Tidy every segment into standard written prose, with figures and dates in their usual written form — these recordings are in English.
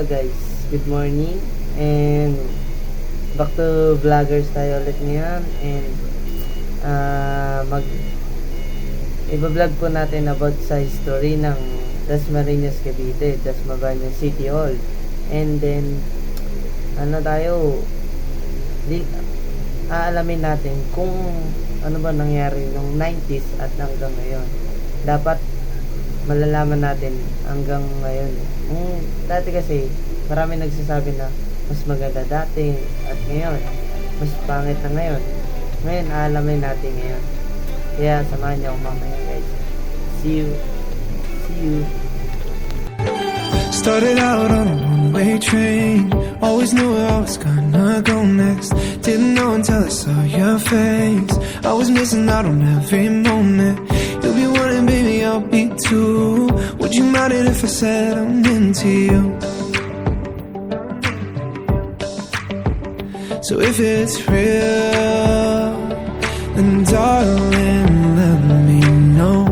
Hello guys, good morning and back to vloggers tayo ulit ngayon and iba-vlog po natin about sa history ng Dasmariñas Cavite, Dasmariñas City Hall. And then aalamin natin kung ano ba nangyari nung 90s at hanggang ngayon. Dapat malalaman natin hanggang ngayon. Dati kasi marami nagsasabi na mas maganda dati at ngayon mas pangit na ngayon. Ngayon aalamin natin ngayon. Kaya samahan niyo ako mamaya guys. See you. Started out on a one-way train. Always knew where I was gonna go next. Didn't know until I saw your face. I was missing out on every moment. You'll be one and baby I'll be two. Would you mind it if I said I'm into you? So if it's real, then darling, let me know.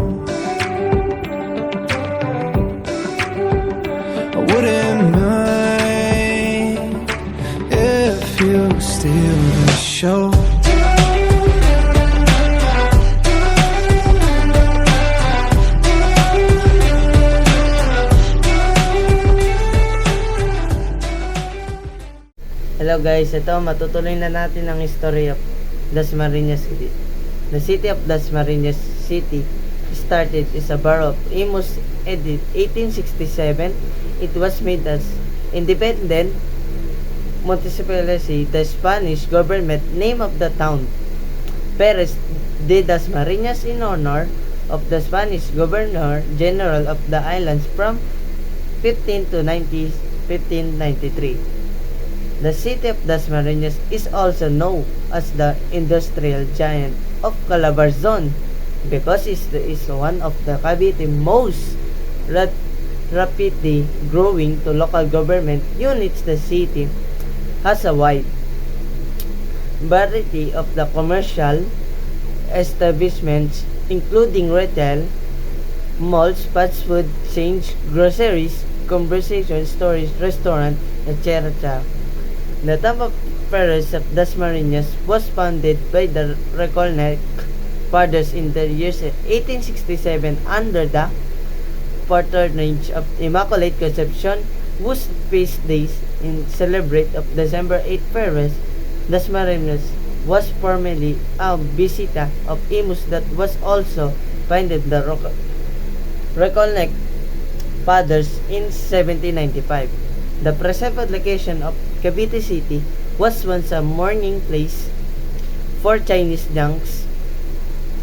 I wouldn't mind if you steal the show. Hello guys, ito matutuloy na natin ang history of Dasmariñas City. The city of Dasmariñas City started as a borough of Imus Edit 1867. It was made as independent municipality. The Spanish government name of the town Perez de Dasmariñas in honor of the Spanish Governor General of the islands from 15 to 1593. The city of Dasmariñas is also known as the industrial giant of Calabarzon because it is one of the Cavite most rapidly growing to local government units. The city has a wide variety of the commercial establishments including retail, malls, fast food chains, groceries, conversation stores, restaurant, etc. The town of Perez of Dasmariñas was founded by the Recolnet fathers in the years 1867 under the patronage of Immaculate Conception, whose feast days in celebrate of December 8. Perez Dasmariñas was formerly a visita of Imus that was also founded the Recolnet fathers in 1795. The present location of Cavite City was once a mourning place for Chinese junks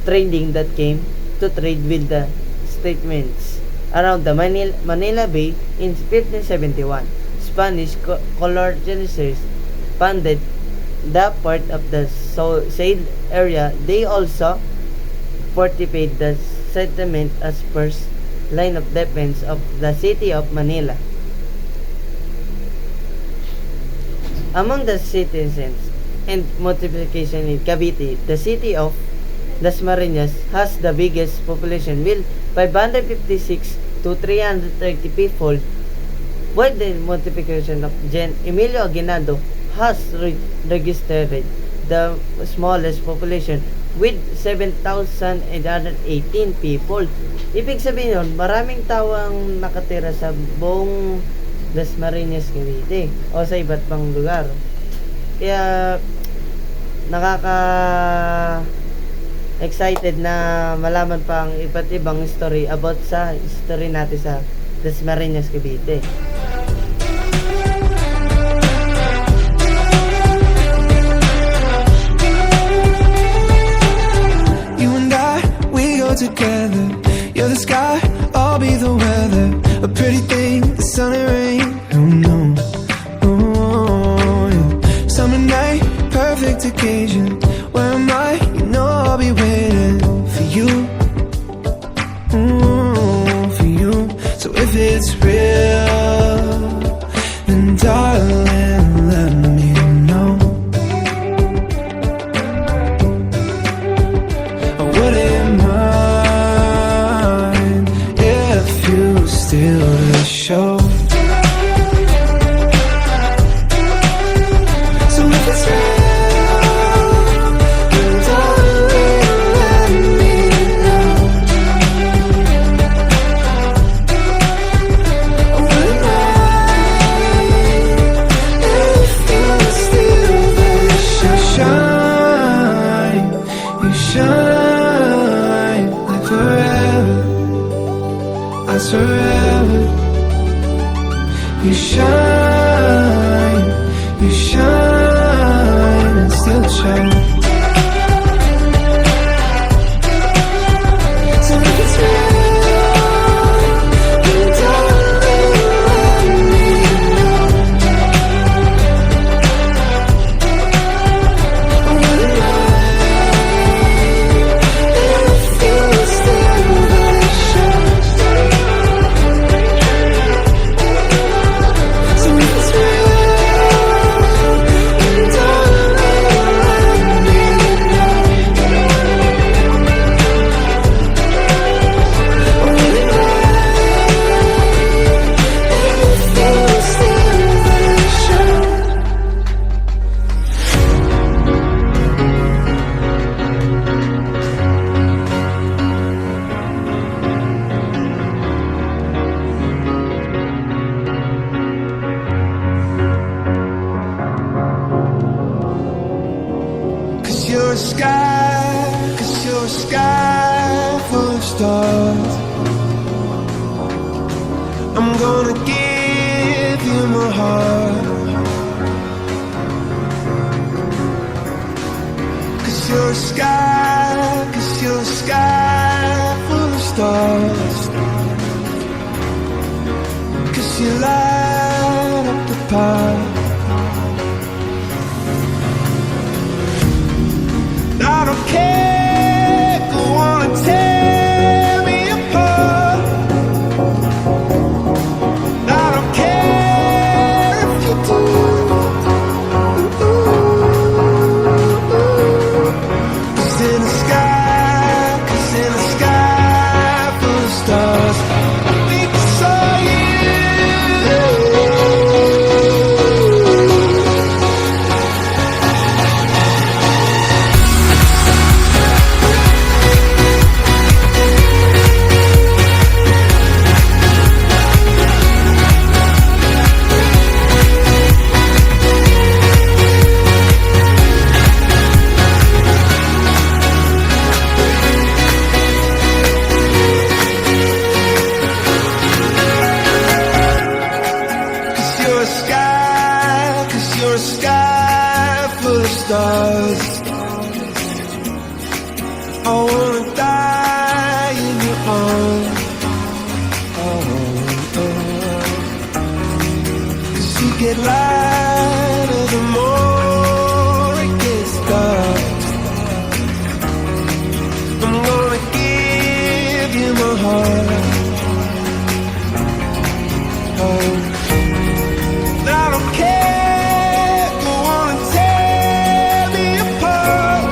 trading that came to trade with the statements around the Manila Bay in 1571. Spanish colonizers founded the part of the said area. They also fortified the settlement as first line of defense of the city of Manila. Among the citizens and multiplication in Cavite, the city of Dasmariñas has the biggest population with 556 to 330 people, while the multiplication of Gen Emilio Aguinaldo has registered the smallest population with 7,818 people. Ibig sabihin nun, maraming tao ang nakatira sa buong Dasmariñas Cavite o sa iba't pang lugar. Kaya excited na malaman pa ang iba't ibang story about sa history natin sa Dasmariñas Cavite. You and I, we go together. You're the sky, I'll be the weather. A pretty thing, the sun and rain. Oh no, oh yeah. Summer night, perfect occasion. Where am I? You know I'll be waiting for you, for you. So if it's real, then darling, let me know. I wouldn't mind if you still last forever. You shine and still shine. So if it's real, then darling, let me know. Will it rain if you still the show? So if it's real, then darling, let me know. Will it rain if you still the show? Cause you're a sky full of stars. I'm gonna give you my heart. Cause you're a sky full of stars. Cause you light up the path. I don't care, go on and tear me apart. I don't care if you do. Cause in the sky full of stars, I think I saw you. Cause you're a sky full of stars. I wanna die in your arms. Cause you get lighter the more it gets dark. I'm gonna give you my heart. I don't care, go on and tear me apart.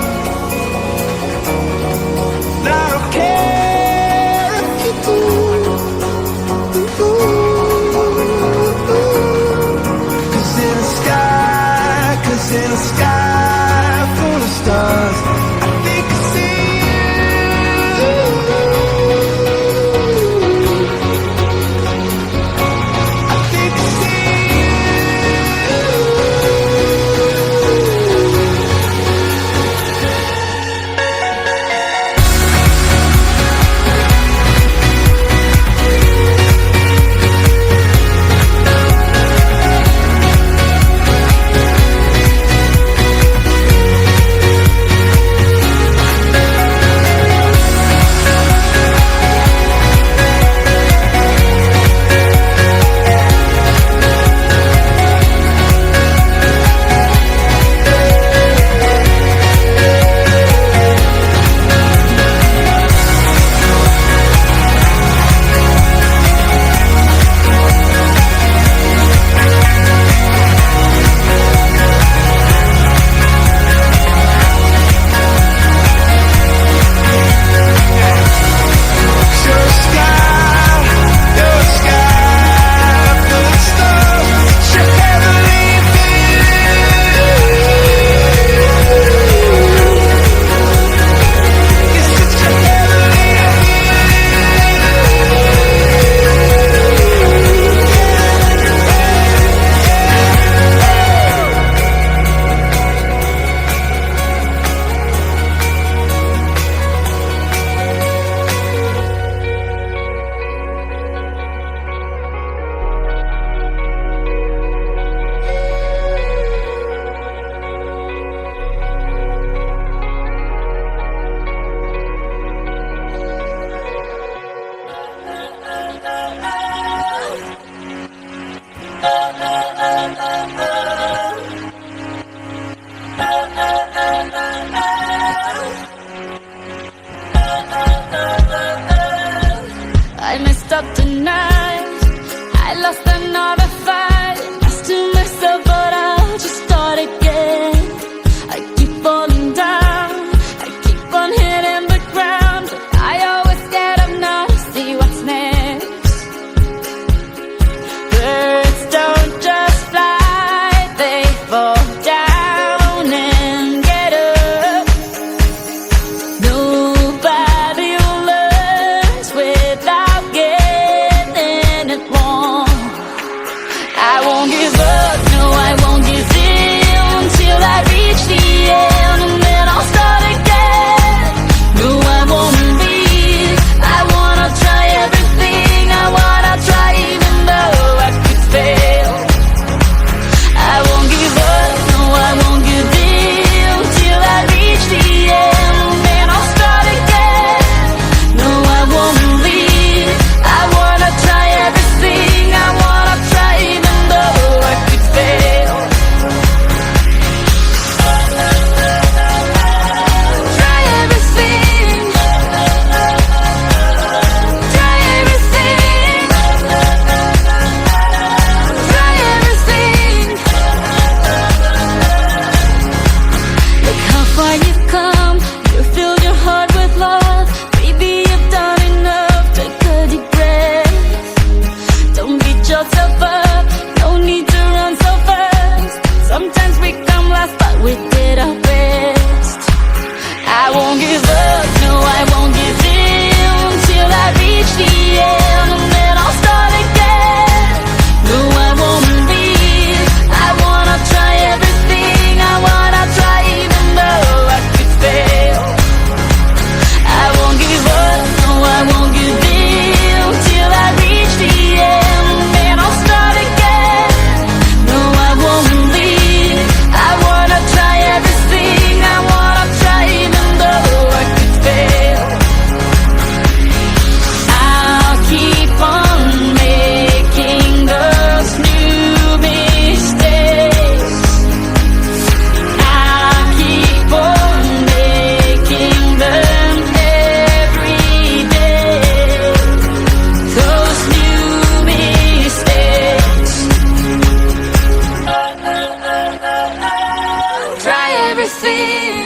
I don't care if you do. Cause in the sky full of stars, I think I see you. stop tonight. I lost another fight. Lost to myself, but I'll just start again. I keep falling down, I keep on hitting the ground, but I always get up now to see what's next. Birds don't just fly, they fall down and get up. Nobody learns without getting it wrong. I won't give up, no I won't give in till I reach the end, and then I'll start again. No I won't leave, I wanna try everything, I wanna try even though I could fail. I won't give up, no I won't give in till I reach the end, and then I'll start again. No I won't leave, I wanna try everything, I wanna try even though I could fail. Try everything, try everything, try everything. Look how far you've come, you filled your heart with love. Baby, you've done enough, take a deep breath. Don't beat yourself up, no need to run so fast. Sometimes we come last, but we did our best. I won't give up, no I won't give in till I reach the end, and then I'll start again. No I won't leave, I wanna try everything, I wanna try even though I could fail. I won't give up, no I won't give in till I reach the end, and then I'll start again. No I won't leave, I wanna try everything, I wanna try even though I could fail. I'll keep on making those new mistakes. I'll keep on making them every day. Those new mistakes. Try everything,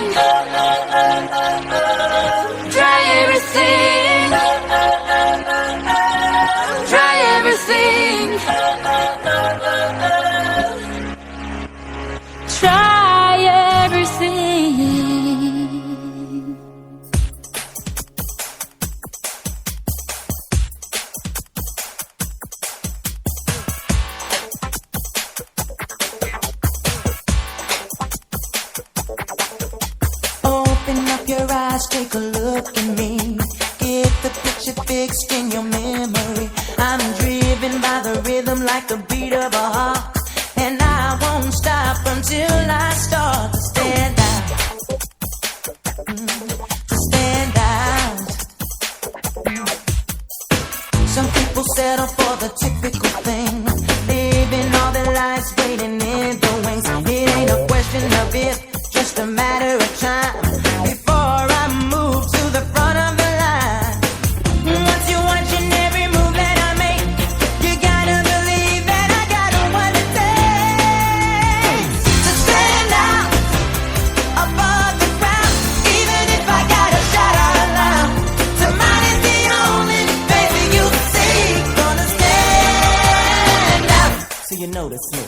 try everything, try everything, try everything. Open up your eyes, take a look at me. Get the picture fixed in your memory. I'm driven by the rhythm like the beat of a heart, and I won't stop until I start to stand out. To stand out. Some people settle for the typical thing, living all their lives waiting in the wings. It ain't a question of if, just a matter of time before I move to the front of the line. Once you're watching every move that I make, you gotta believe that I got what it takes to stand out above the crowd. Even if I gotta shout out loud, mine is the only face you see. Gonna stand out so you notice me.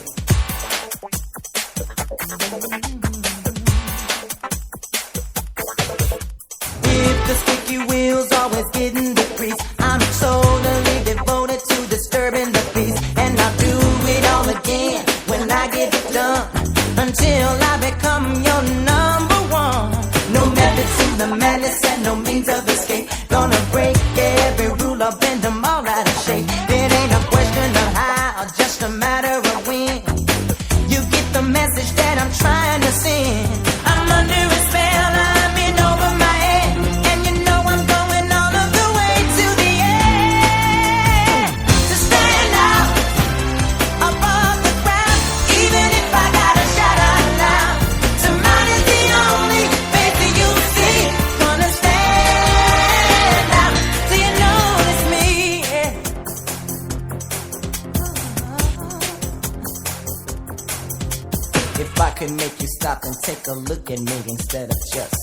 could make you stop and take a look at me instead of just.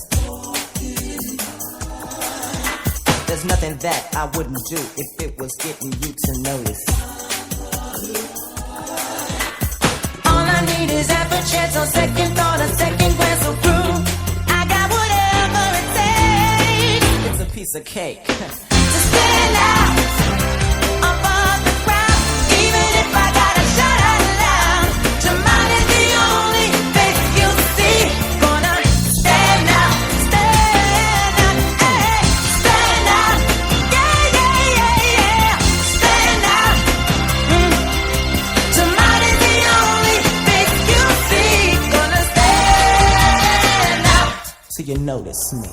There's nothing that I wouldn't do if it was getting you to notice. All I need is half a chance, a second thought, a second glance will prove I got whatever it takes. It's a piece of cake to stand out above the crowd, even if I gotta shout out loud. Tomorrow is the only face you'll see. Gonna stand out, hey, stand out, yeah, yeah, yeah, yeah, stand out. Tomorrow is the only face you'll see. Gonna stand out so you notice me.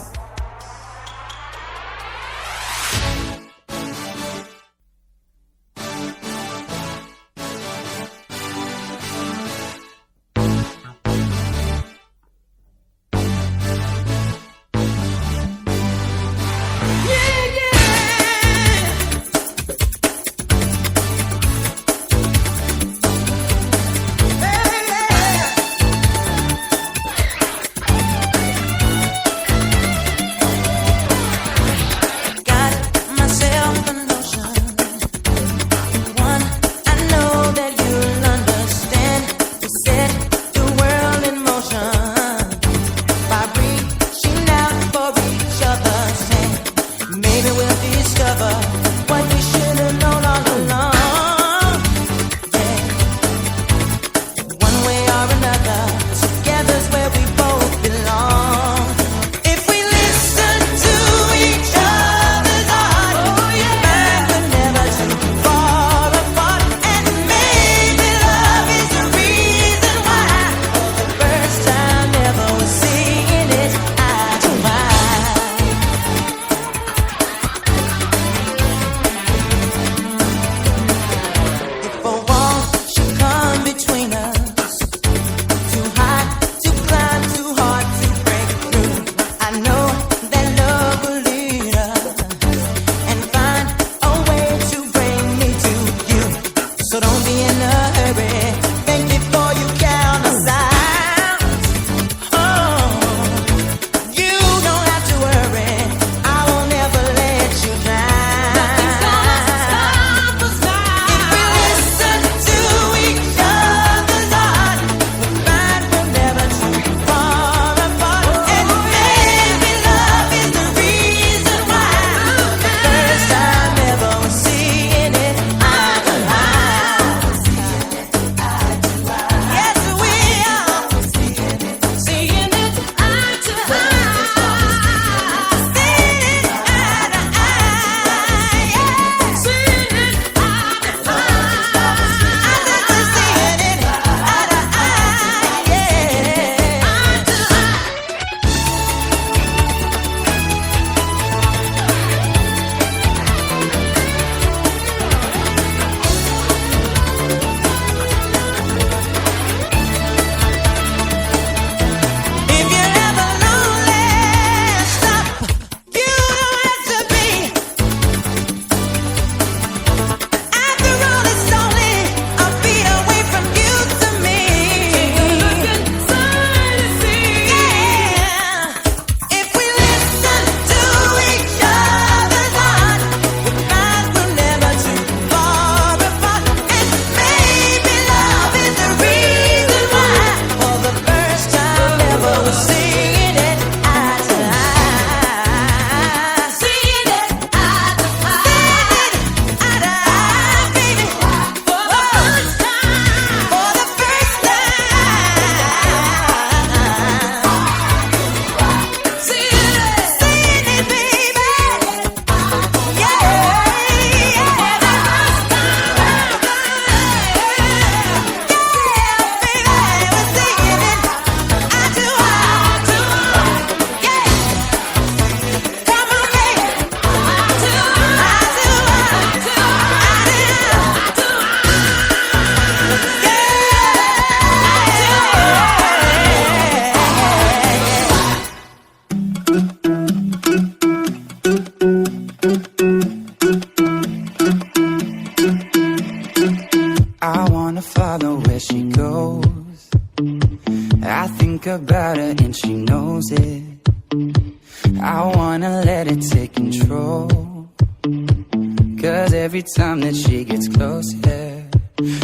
'cause every time that she gets closer,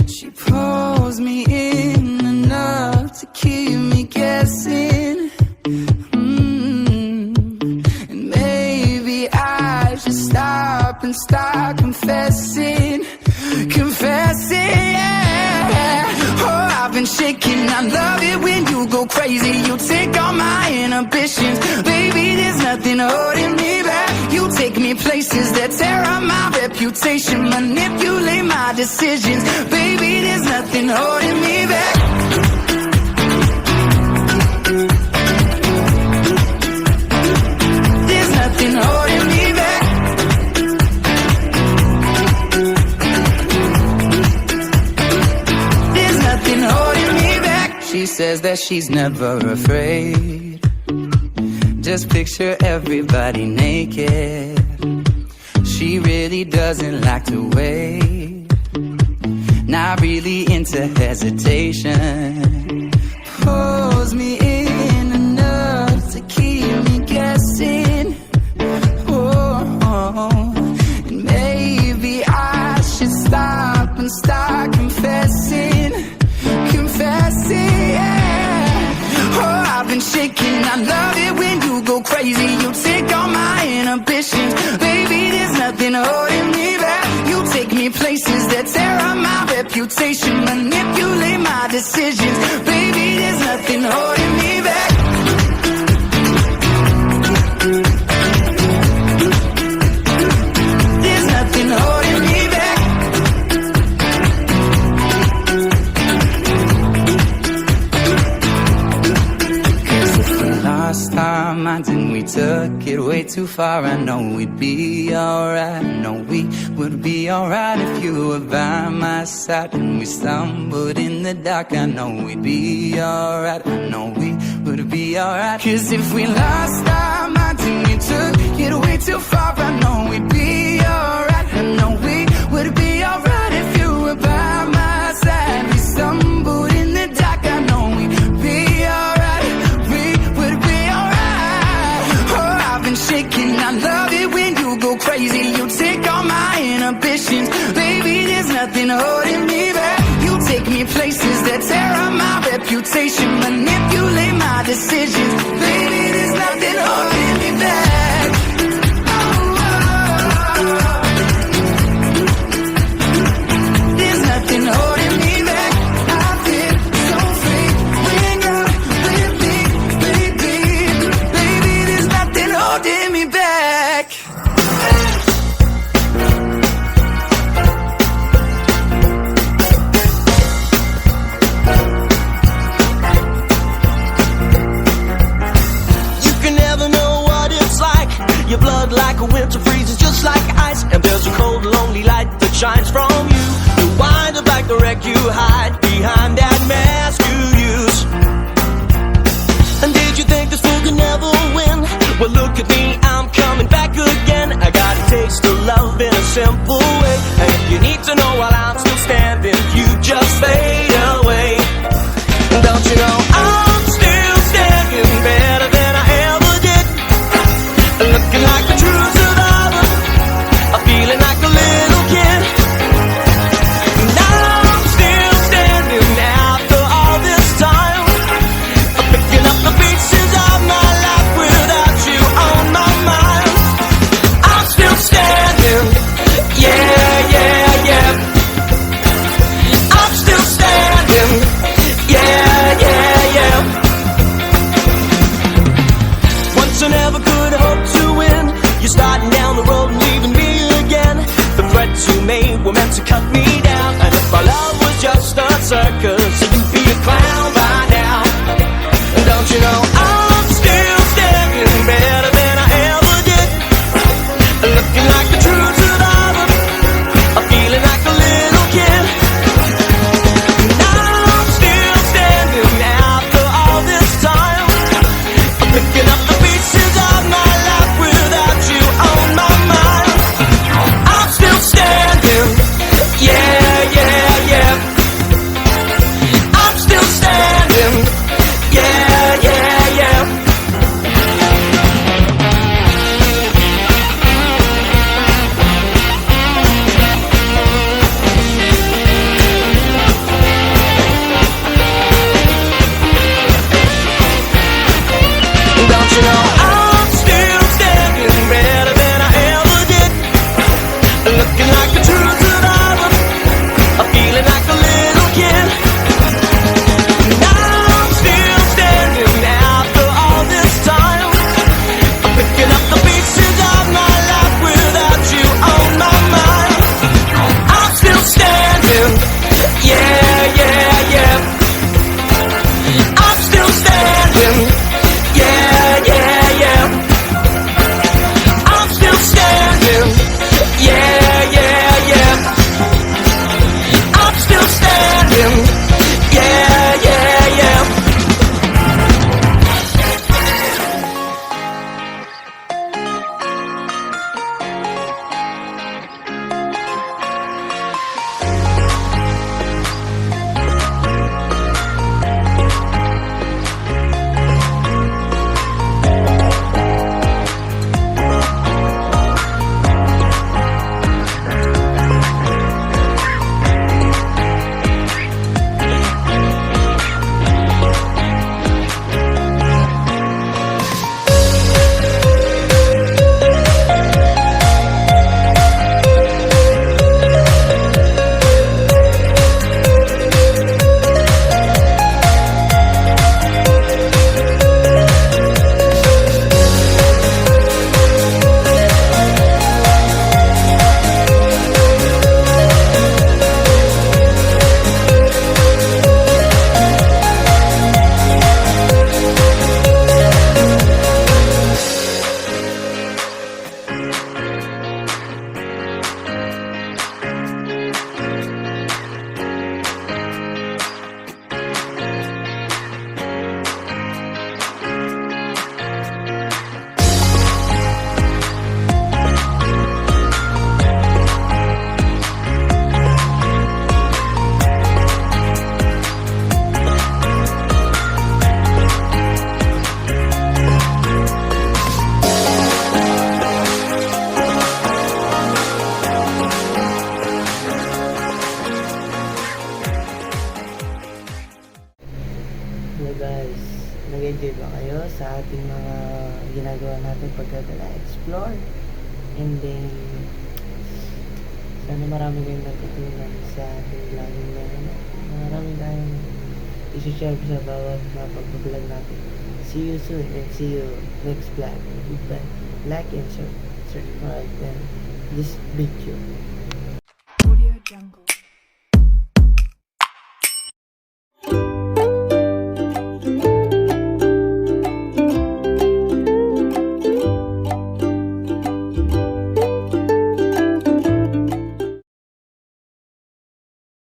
she pulls me in enough to keep me guessing. And maybe I should stop and start confessing, yeah. Oh, I've been shaking, I love it when you go crazy. You take all my inhibitions, baby, there's nothing holding me back. You take me places that tear up my reputation, manipulate my decisions, baby, there's nothing holding me back. There's nothing holding me back. There's nothing holding me back. She says that she's never afraid. Just picture everybody naked. She really doesn't like to wait. Not really into hesitation. Pulls me in enough to keep me guessing. Oh, and maybe I should stop and start confessing, yeah. Oh, I've been shaking, I love it when you go crazy. You take all my inhibitions, baby, there's nothing holding me back. You take me places that tear up my reputation, manipulate my decisions, baby, there's nothing holding me back. There's nothing holding me back. Lost our minds and we took it way too far. I know we'd be alright. I know we would be alright if you were by my side. And we stumbled in the dark. I know we'd be alright. I know we would be alright. 'Cause if we lost our minds and we took it way too far, I know we'd be alright. I know we would be alright if you were by my side. We stumbled in the dark. I know we'd be alright. Shaking, I love it when you go crazy. You take all my inhibitions, baby, there's nothing holding me back. You take me places that tear up my reputation, manipulate my decisions, baby, there's nothing holding me back. There's nothing holding me back. I feel so free when you're with me, baby. Baby, there's nothing holding me back. You can never know what it's like. Your blood like a winter freezes just like ice. And there's a cold, lonely light that shines from you. You wind up like the wreck you hide behind that mask you use. And did you think this fool could never win? Well, look at me, I'm coming back again. I got a taste of love in a simple way. And if you need to know while I'm still standing, you just fade away. Don't you know I'm still standing better than I ever did? Looking like a true survivor, I'm feeling like a little kid. And I'm still standing after all this time. I'm picking up the pieces of my life without you on my mind. I'm still standing, yeah, yeah, yeah. I'm still standing, yeah, yeah, yeah. Once I never could hope to win. You're starting down the road and leaving me again. The threats you made were meant to cut me down. And if our love was just a circus, you'd be a clown by now. And don't you know I'm still standing better than I ever did? Looking like a true survivor, I'm feeling like a little kid. And I'm still standing after all this time. I'm picking up the pieces of my life without you on my mind. I'm still standing, yeah. sa ating mga ginagawa natin pagkakala-explore. And then, sana marami kayong natutunan sa ating vlogging na yan. Marami tayong isi-share sa bawat mga pag-vlog natin. See you soon and see you next vlog. Goodbye. Like and subscribe and this video.